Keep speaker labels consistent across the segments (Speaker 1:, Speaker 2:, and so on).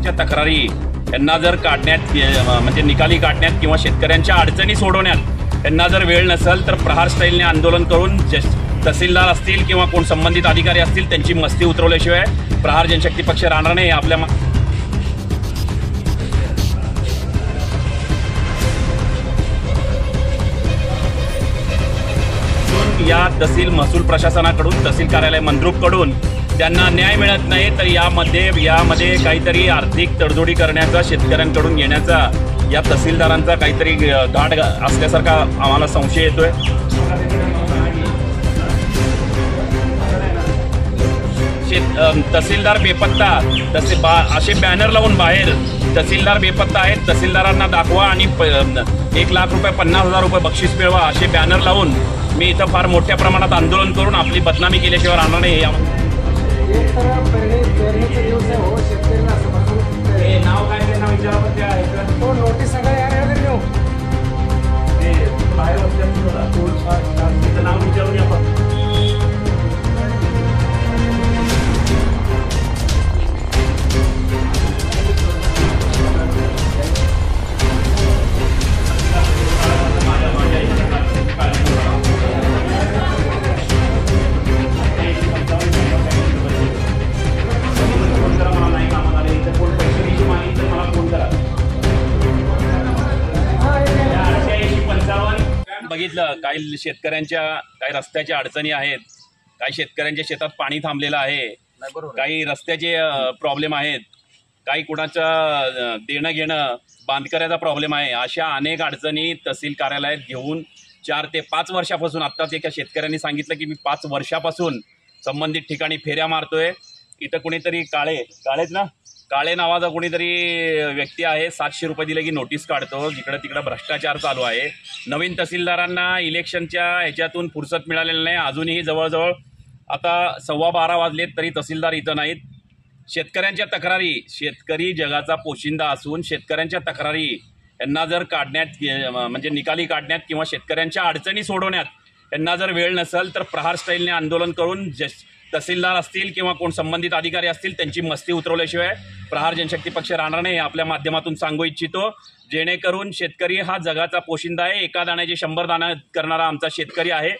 Speaker 1: शेतकऱ्यांच्या तक्रारी यांना जर काढण्यात म्हणजे निकाली काढण्यात किंवा शेतकऱ्यांच्या अडचणी सोडवण्यात यांना जर वेळ नसेल तर प्रहार स्टाईलने आंदोलन करून तहसीलदार असतील किंवा कोण संबंधित अधिकारी असतील त्यांची मस्ती उतरवल्याशिवाय प्रहार जनशक्ती पक्ष राहणार नाही. आपल्या या तहसील महसूल प्रशासनाकडून तहसील कार्यालय मंद्रुपकडून त्यांना न्याय मिळत नाही तर यामध्ये काहीतरी आर्थिक तडजोडी करण्याचा शेतकऱ्यांकडून घेण्याचा या तहसीलदारांचा काहीतरी घाट असल्यासारखा आम्हाला संशय येतोय. तहसीलदार बेपत्ता असे बॅनर लावून बाहेर तहसीलदार बेपत्ता आहेत, तहसीलदारांना दाखवा आणि 1,00,000 रुपये 50,000 रुपये बक्षीस मिळवा असे बॅनर लावून मी इथं फार मोठ्या प्रमाणात आंदोलन करून आपली बदनामी केल्याशिवाय राहणार नाही. नाव काय ते नाव विचारावं आहे तो नोटीस सगळं नाव विचारून आपण बघितलं. काही शेतकऱ्यांच्या काही रस्त्याच्या अडचणी आहेत, काही शेतकऱ्यांच्या शेतात पाणी थांबलेलं आहे, काही रस्त्याचे प्रॉब्लेम आहेत, काही कुणाचं देणं घेणं बांधकऱ्याचा प्रॉब्लेम आहे. अशा अनेक अडचणी तहसील कार्यालयात घेऊन 4 ते 5 वर्षापासून आत्ताच एका शेतकऱ्यांनी सांगितलं की मी 5 वर्षापासून संबंधित ठिकाणी फेऱ्या मारतोय. इथं कुणीतरी काळे नावाचा कोणीतरी व्यक्ती आहे, 700 रुपये दिले की नोटीस काढतो. जिकडं तिकडं भ्रष्टाचार चालू आहे. नवीन तहसीलदारांना इलेक्शनच्या ह्याच्यातून फुरसत मिळालेली नाही. अजूनही जवळजवळ आता 12:15 वाजलेत तरी तहसीलदार इथं नाहीत. शेतकऱ्यांच्या तक्रारी, शेतकरी जगाचा पोशिंदा असून शेतकऱ्यांच्या तक्रारी यांना जर काढण्यात म्हणजे निकाली काढण्यात किंवा शेतकऱ्यांच्या अडचणी सोडवण्यात यांना जर वेळ नसेल तर प्रहार स्टाईलने आंदोलन करून तहसीलदार असतील किंवा कोण संबंधित अधिकारी असतील त्यांची मस्ती उतरवल्याशिवाय प्रहार जनशक्ती पक्ष राहणार नाही. आपल्या माध्यमातून सांगू इच्छितो जेणेकरून शेतकरी हा जगाचा पोशिंदा आहे. एका दाण्याचे 100 दाणे करणारा आमचा शेतकरी आहे.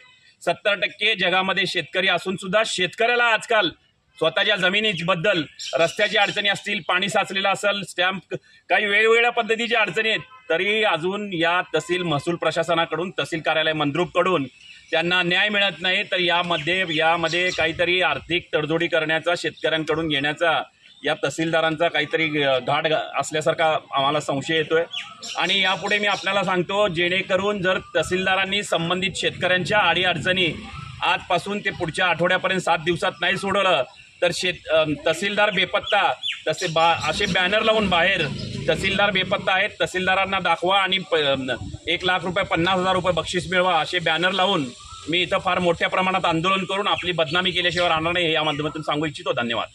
Speaker 1: 70% जगामध्ये शेतकरी असून सुद्धा शेतकऱ्याला आजकाल स्वतःच्या जमिनीबद्दल रस्त्याची अडचणी असतील, पाणी साचलेलं असेल, स्टॅम्प काही वेगवेगळ्या पद्धतीच्या अडचणी आहेत तरी अजून या तहसील महसूल प्रशासनाकडून तहसील कार्यालय मंद्रुपकडून त्यांना न्याय मिळत नाही तर यामध्ये काहीतरी आर्थिक तडजोडी करण्याचा शेतकऱ्यांकडून घेण्याचा या तहसीलदारांचा काहीतरी घाट असल्यासारखा आम्हाला संशय येतोय. आणि यापुढे मी आपल्याला सांगतो जेणेकरून जर तहसीलदारांनी संबंधित शेतकऱ्यांच्या अडीअडचणी आजपासून ते पुढच्या आठवड्यापर्यंत 7 दिवसात नाही सोडवलं तर तहसीलदार बेपत्ता असे बॅनर लावून बाहेर तहसीलदार बेपत्ता आहेत, तहसीलदारांना दाखवा आणि 1,00,000 रुपये 50,000 रुपये बक्षीस मिळवा असे बॅनर लावून मी इथं फार मोठ्या प्रमाणात आंदोलन करून आपली बदनामी केल्याशिवाय राहणार नाही. या माध्यमातून सांगू इच्छितो. धन्यवाद.